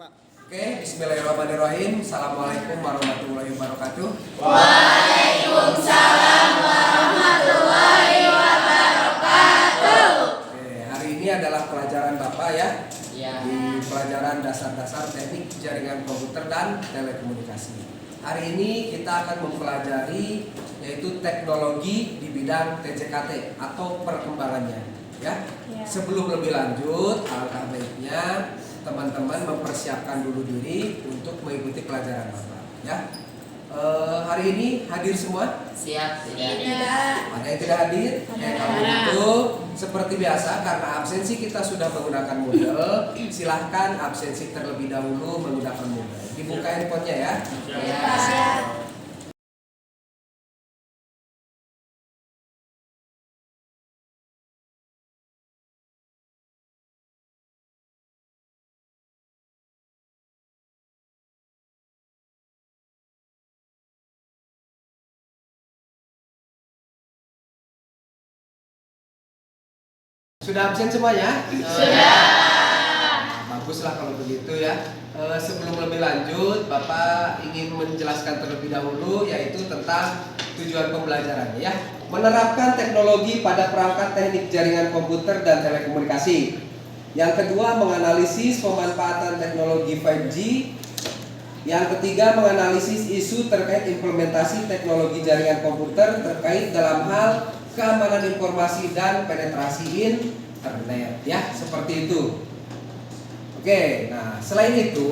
Oke, bismillahirrahmanirrahim. Assalamualaikum warahmatullahi wabarakatuh. Waalaikumsalam warahmatullahi wabarakatuh. Oke, hari ini adalah pelajaran Bapak ya. Di pelajaran dasar-dasar teknik jaringan komputer dan telekomunikasi. Hari ini kita akan mempelajari yaitu teknologi di bidang TJKT atau perkembangannya ya. Sebelum lebih lanjut, alangkah baiknya teman-teman mempersiapkan dulu diri untuk mengikuti pelajaran Bapak ya. Hari ini hadir semua? Siap. Tidak. Ada yang tidak hadir? Kalau itu seperti biasa karena absensi kita sudah menggunakan Moodle, silahkan absensi terlebih dahulu menggunakan Moodle. Dibuka handphonenya ya. Siap. Sudah absen semuanya? Sudah. Baguslah kalau begitu ya. Sebelum lebih lanjut, Bapak ingin menjelaskan terlebih dahulu yaitu tentang tujuan pembelajarannya ya. Menerapkan teknologi pada perangkat teknik jaringan komputer dan telekomunikasi. Yang kedua, menganalisis pemanfaatan teknologi 5G. Yang ketiga, menganalisis isu terkait implementasi teknologi jaringan komputer terkait dalam hal keamanan informasi dan penetrasi internet ya, seperti itu. Oke, nah selain itu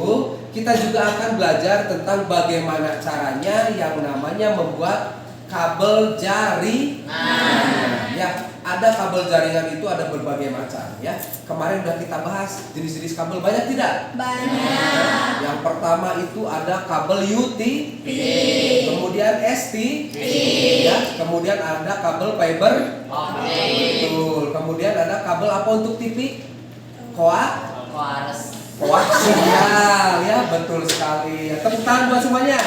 kita juga akan belajar tentang bagaimana caranya yang namanya membuat kabel jaringan. Ya, ada kabel jaringan itu ada berbagai macam ya. Kemarin udah kita bahas jenis-jenis kabel, banyak tidak? Banyak. Yang pertama itu ada kabel UTP, kemudian STP, ya, kemudian ada kabel fiber, betul. Kemudian ada kabel apa untuk TV? Koaksial, ya, betul sekali. Tepuk tangan buat semuanya.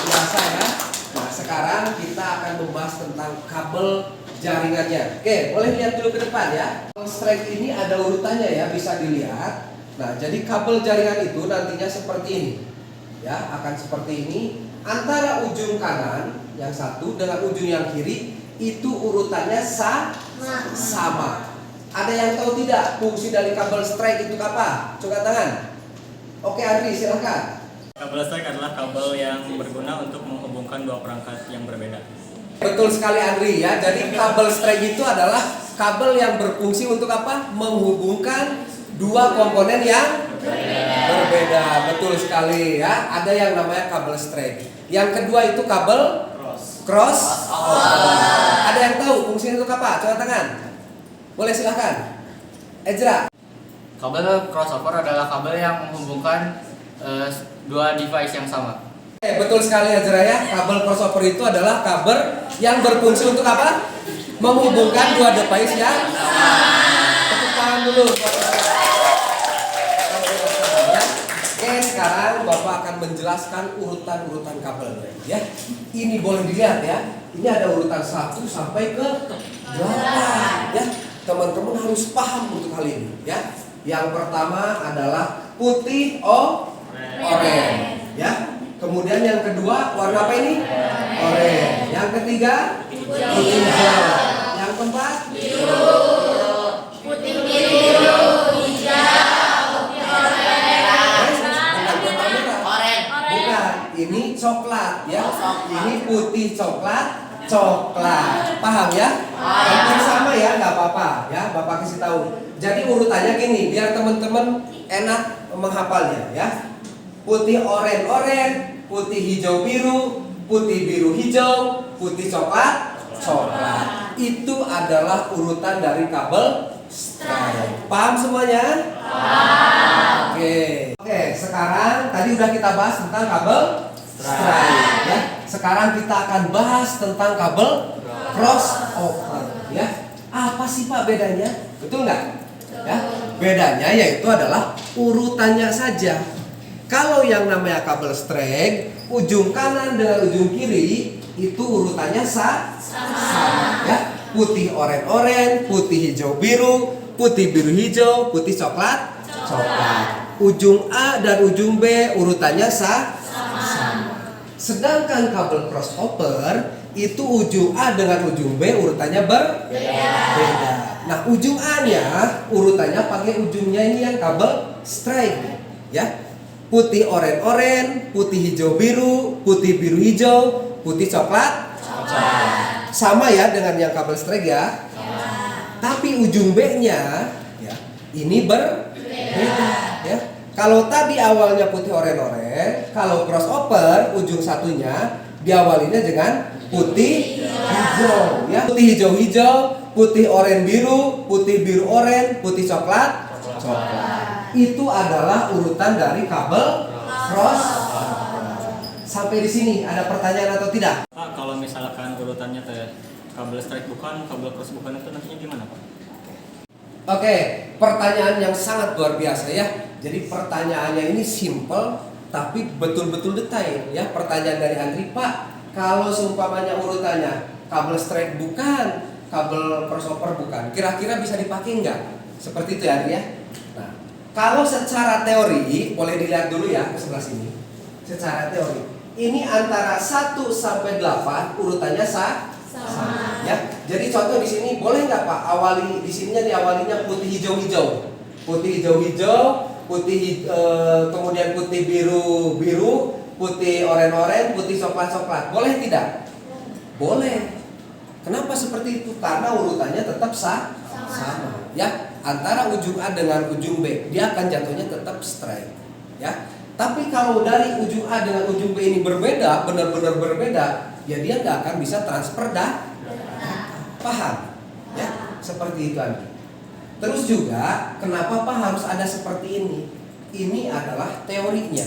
Biasa ya. Nah, sekarang kita akan membahas tentang kabel jaringannya. Oke, boleh lihat dulu ke depan ya. Strike ini ada urutannya ya, bisa dilihat. Nah, jadi kabel jaringan itu nantinya seperti ini. Ya, akan seperti ini. Antara ujung kanan yang satu dengan ujung yang kiri itu urutannya sama. Ada yang tahu tidak fungsi dari kabel strike itu apa? Coba tangan. Oke, Andri, silakan. Kabel strike adalah kabel yang berguna untuk menghubungkan dua perangkat yang berbeda. Betul sekali Andri ya. Jadi kabel strike itu adalah kabel yang berfungsi untuk apa? Menghubungkan dua komponen yang berbeda. Betul sekali ya. Ada yang namanya kabel strike. Yang kedua itu kabel cross. Ada yang tahu fungsinya untuk apa? Coba tangan. Boleh silahkan. Ezra. Kabel crossover adalah kabel yang menghubungkan dua device yang sama. Betul sekali Ezra ya. Kabel crossover itu adalah kabel yang berfungsi untuk apa? Menghubungkan dua device yang sama. Tepuk tangan dulu. Oke, sekarang Bapak akan menjelaskan urutan-urutan kabel ya. Ini boleh dilihat ya. Ini ada urutan 1 sampai ke 8 ya. Teman-teman harus paham untuk hal ini ya. Yang pertama adalah putih oranye ya. Kemudian yang kedua warna apa ini? Oranye. Yang ketiga hijau. Yang keempat Biru. Putih biru, hijau, bukan, ini coklat ya. Ini putih coklat. Paham ya? Hampir sama ya, nggak apa-apa ya. Bapak kasih tahu. Jadi urutannya gini, biar teman-teman enak menghafalnya ya. Putih oranye, putih hijau biru, putih biru hijau, putih coklat. Itu adalah urutan dari kabel strike. Paham semuanya? Paham. Oke, sekarang tadi udah kita bahas tentang kabel strike ya. Sekarang kita akan bahas tentang kabel crossover ya. Apa sih Pak bedanya? Betul nggak? Ya, bedanya yaitu adalah urutannya saja. Kalau yang namanya kabel strike, ujung kanan dengan ujung kiri itu urutannya sama ya. Putih oranye, putih hijau biru, putih biru hijau, putih coklat. coklat. Ujung A dan ujung B urutannya sama. Sedangkan kabel crossover itu ujung A dengan ujung B urutannya berbeda. Nah, ujung A-nya urutannya pakai ujungnya ini yang kabel stripe, ya. Putih oren-oren, putih hijau biru, putih biru hijau, putih coklat. Sama ya dengan yang kabel stripe ya. Tapi ujung B-nya ya, ini berbeda ya. Kalau tadi awalnya putih oren-oren, kalau crossover ujung satunya diawalinya dengan putih hijau ya. Putih hijau-hijau, putih oren biru, putih biru oren, putih coklat. Itu adalah urutan dari kabel cross. Sampai di sini ada pertanyaan atau tidak? Pak, kalau misalkan urutannya kabel strike bukan, kabel cross bukan, itu nantinya gimana Pak? Oke, pertanyaan yang sangat luar biasa ya. Jadi pertanyaannya ini simple tapi betul-betul detail ya. Pertanyaan dari Andri, Pak, kalau seumpamanya urutannya kabel straight bukan, kabel crossover bukan, kira-kira bisa dipakai nggak? Seperti itu ya Andri ya. Nah, kalau secara teori boleh dilihat dulu ya ke sebelah sini. Secara teori, ini antara 1 sampai 8 urutannya sama. Ya, jadi contoh di sini boleh nggak Pak awali di sininya diawalinya putih hijau-hijau, putih hijau-hijau, kemudian putih biru-biru, putih oren-oren, putih coklat-coklat, boleh tidak? Boleh. Kenapa seperti itu? Karena urutannya tetap sama. Ya, antara ujung A dengan ujung B dia akan jatuhnya tetap straight. Ya. Tapi kalau dari ujung A dengan ujung B ini berbeda, benar-benar berbeda, ya dia nggak akan bisa transfer data. Paham? Ya, seperti itu Andi. Terus juga kenapa Pak harus ada seperti ini? Ini adalah teorinya.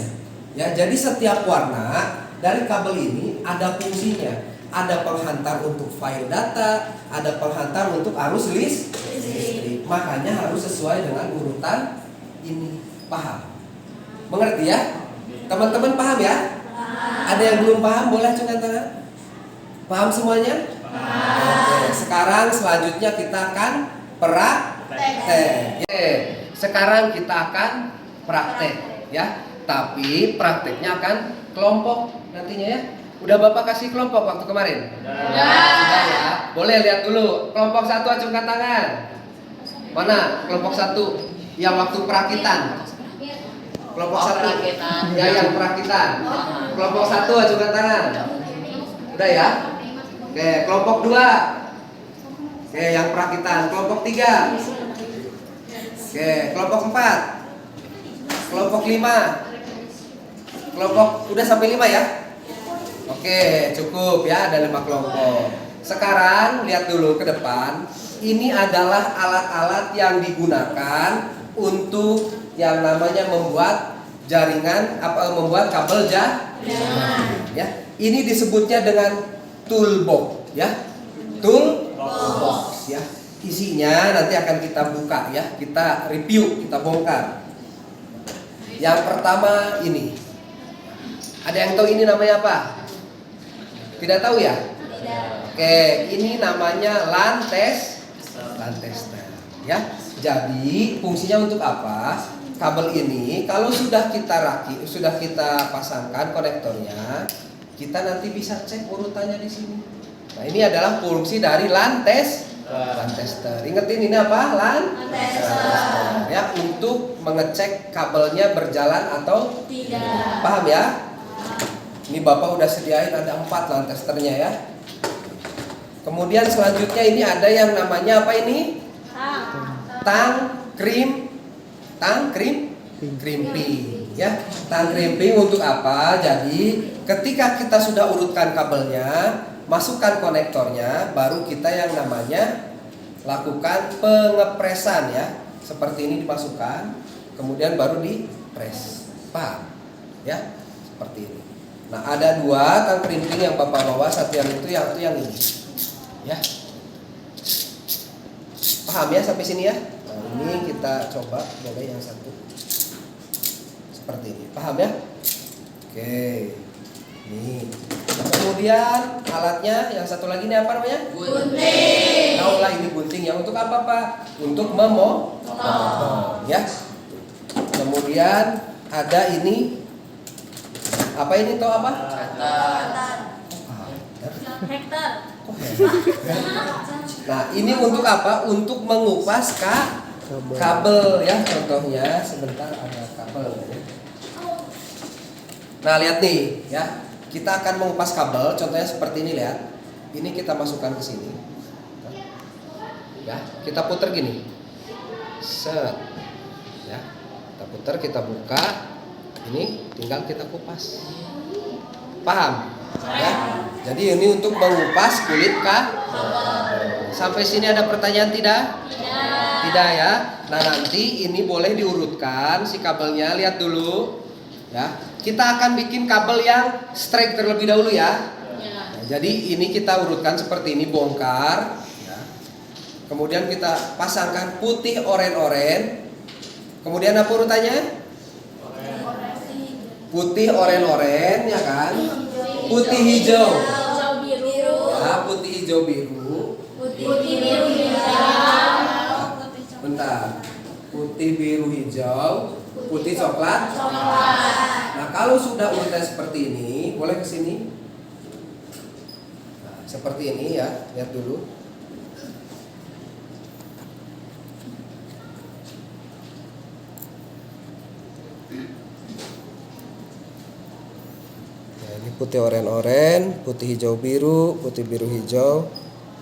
Ya, jadi setiap warna dari kabel ini ada fungsinya. Ada penghantar untuk file data, ada penghantar untuk arus listrik. Makanya harus sesuai dengan urutan ini. Paham? Mengerti ya? Teman-teman paham ya? Ada yang belum paham boleh angkat tangan. Paham semuanya? Oke, sekarang selanjutnya kita akan praktek. Oke, sekarang kita akan praktek ya. Tapi prakteknya akan kelompok nantinya ya. Udah Bapak kasih kelompok waktu kemarin? Sudah ya. Boleh lihat dulu. Kelompok 1 acungkan tangan. Mana kelompok 1 yang waktu perakitan? Kelompok 1 ya yang perakitan. Kelompok 1 acungkan tangan. Udah ya. Oke, kelompok 2. Oke, yang perakitan. Kelompok 3. Oke, kelompok 4. Kelompok 5. Kelompok udah sampai 5 ya? Oke, cukup ya, ada 5 kelompok. Sekarang lihat dulu ke depan. Ini adalah alat-alat yang digunakan untuk yang namanya membuat jaringan membuat kabel jaringan. Ya, ini disebutnya dengan toolbox ya. Toolbox ya. Isinya nanti akan kita buka ya, kita review, kita bongkar. Yang pertama ini. Ada yang tahu ini namanya apa? Tidak tahu ya? Tidak. Oke, ini namanya LAN tester ya. Jadi fungsinya untuk apa? Kabel ini kalau sudah kita pasangkan konektornya, kita nanti bisa cek urutannya di sini. Nah, ini adalah fungsi dari LAN tester. Ingetin ini apa? LAN tester. Ya, untuk mengecek kabelnya berjalan atau tidak. Paham ya? Ini Bapak udah sediain ada 4 LAN testernya ya. Kemudian selanjutnya ini ada yang namanya apa ini? Crimping ya. Tang crimping untuk apa? Jadi ketika kita sudah urutkan kabelnya, masukkan konektornya, baru kita yang namanya lakukan pengepresan ya. Seperti ini dimasukkan, kemudian baru dipres. Paham? Ya, seperti ini. Nah, ada 2 tang crimping yang Bapak bawa, satu yang itu, yang ini. Ya. Paham ya sampai sini ya? Nah, ini kita coba boleh yang satu. Seperti ini. Paham ya? Oke. Nih. Kemudian alatnya yang satu lagi ini apa namanya? Gunting. Tahu lah ini gunting yang untuk apa Pak? Untuk memotong ya. Kemudian ada ini. Apa ini toh apa? Hektar. Nah, ini untuk apa? Untuk mengupas kabel ya. Contohnya sebentar ada kabel. Nah, lihat nih ya. Kita akan mengupas kabel. Contohnya seperti ini, lihat. Ini kita masukkan ke sini. Ya, kita putar gini. Set. Ya. Kita putar, kita buka. Ini tinggal kita kupas. Paham? Ya. Jadi ini untuk mengupas kulit Sampai sini ada pertanyaan tidak? Tidak ya. Nah, nanti ini boleh diurutkan si kabelnya, lihat dulu. Ya. Kita akan bikin kabel yang straight terlebih dahulu ya. Nah, jadi ini kita urutkan seperti ini, bongkar ya. Kemudian kita pasangkan putih oren-oren. Kemudian apa urutannya? Putih oren-oren ya kan? Putih hijau. Hijau biru. Ya, putih hijau biru. Putih biru hijau. Bentar. Putih biru hijau, putih coklat. Coklat. Nah, kalau sudah urutan seperti ini, boleh ke sini. Nah, seperti ini ya, lihat dulu. Ini putih oren-oren, putih hijau biru, putih biru hijau,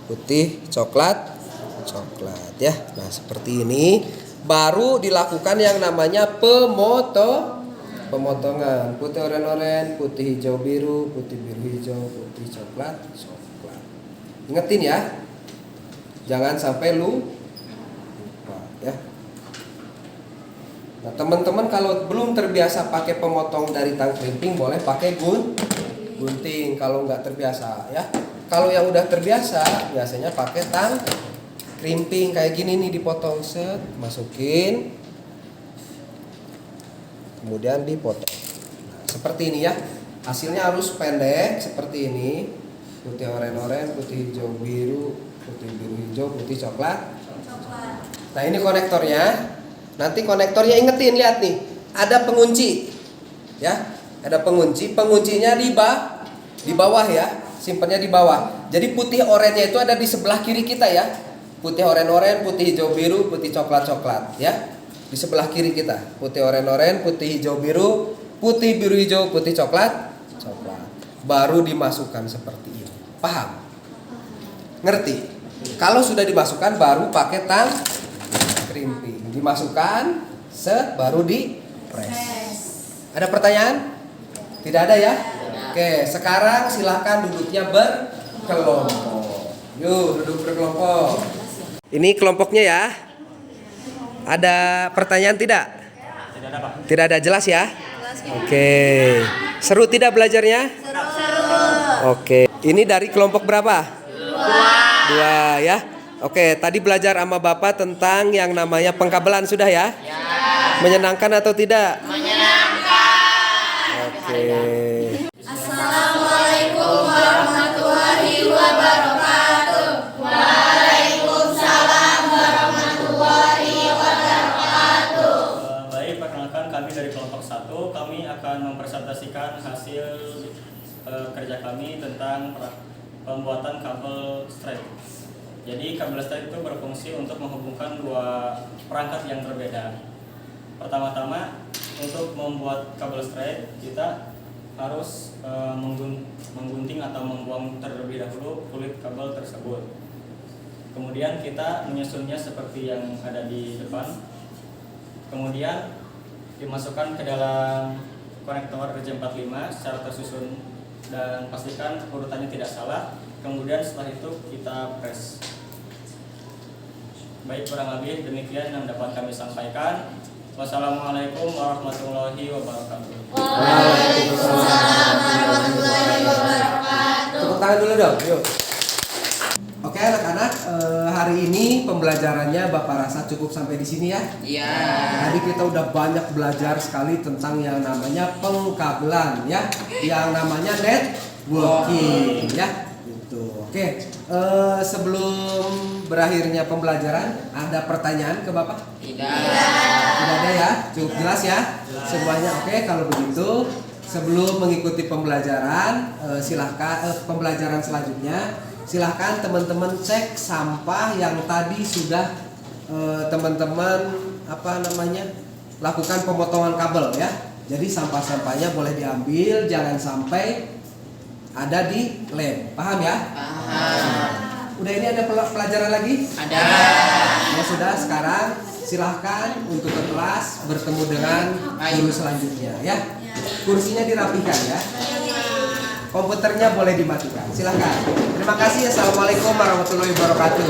putih coklat ya. Nah, seperti ini baru dilakukan yang namanya pemotongan. Putih oren-oren, putih hijau biru, putih biru hijau, putih coklat. Ingetin ya. Jangan sampai lupa ya. Nah, teman-teman kalau belum terbiasa pakai pemotong dari tang krimping, boleh pakai gunting kalau nggak terbiasa ya. Kalau yang udah terbiasa, biasanya pakai tang krimping kayak gini nih, dipotong set, masukin, kemudian dipotong. Nah, seperti ini ya. Hasilnya harus pendek seperti ini. Putih oren-oren, putih hijau biru, putih biru hijau, putih coklat. Nah, ini konektornya. Nanti konektornya ingetin, lihat nih, ada pengunci, ya, ada pengunci. Penguncinya di bawah ya, simpennya di bawah. Jadi putih orennya itu ada di sebelah kiri kita ya. Putih oren-oren, putih hijau biru, putih coklat ya. Di sebelah kiri kita, putih oren-oren, putih hijau biru, putih biru hijau, putih coklat. Baru dimasukkan seperti ini. Paham? Ngerti? Kalau sudah dimasukkan baru pakai tang krimping. Dimasukkan, set, baru di press. Ada pertanyaan? Tidak ada ya? Oke, sekarang silahkan duduknya berkelompok. Yuk, duduk berkelompok. Ini kelompoknya ya. Ada pertanyaan tidak? Tidak ada, Pak. Tidak ada, jelas ya? Oke. Seru tidak belajarnya? Seru. Oke. Ini dari kelompok berapa? Dua ya. Oke, tadi belajar sama Bapak tentang yang namanya pengkabelan, sudah ya? Menyenangkan atau tidak? Menyenangkan. Oke. Assalamualaikum warahmatullahi wabarakatuh. Waalaikumsalam warahmatullahi wabarakatuh. Baik, perkenalkan kami dari kelompok 1. Kami akan mempresentasikan hasil kerja kami tentang pembuatan kabel straight. Jadi kabel straight itu berfungsi untuk menghubungkan dua perangkat yang berbeda. Pertama-tama, untuk membuat kabel straight kita harus menggunting atau membuang terlebih dahulu kulit kabel tersebut. Kemudian kita menyusunnya seperti yang ada di depan. Kemudian dimasukkan ke dalam konektor RJ45 secara tersusun dan pastikan urutannya tidak salah. Kemudian setelah itu kita press. Baik, kurang lebih demikian yang dapat kami sampaikan. Wassalamualaikum warahmatullahi wabarakatuh. Waalaikumsalam warahmatullahi wabarakatuh. Tepuk tangan dulu dong, yuk. Oke anak-anak, hari ini pembelajarannya Bapak rasa cukup sampai di sini ya. Iya. Tadi kita udah banyak belajar sekali tentang yang namanya pengkabelan ya, yang namanya networking ya. Gitu. Oke, sebelum berakhirnya pembelajaran, ada pertanyaan ke Bapak? Tidak ada ya, cukup jelas ya semuanya. Oke, kalau begitu sebelum mengikuti pembelajaran, pembelajaran selanjutnya, silahkan teman-teman cek sampah yang tadi sudah teman-teman lakukan pemotongan kabel ya. Jadi sampah-sampahnya boleh diambil, jangan sampai ada di lem. Paham ya? Udah, ini ada pelajaran lagi? Ada. Ya sudah, sekarang silahkan untuk ke kelas bertemu dengan guru selanjutnya ya. Kursinya dirapikan ya. Komputernya boleh dimatikan. Silahkan. Terima kasih. Assalamualaikum warahmatullahi wabarakatuh.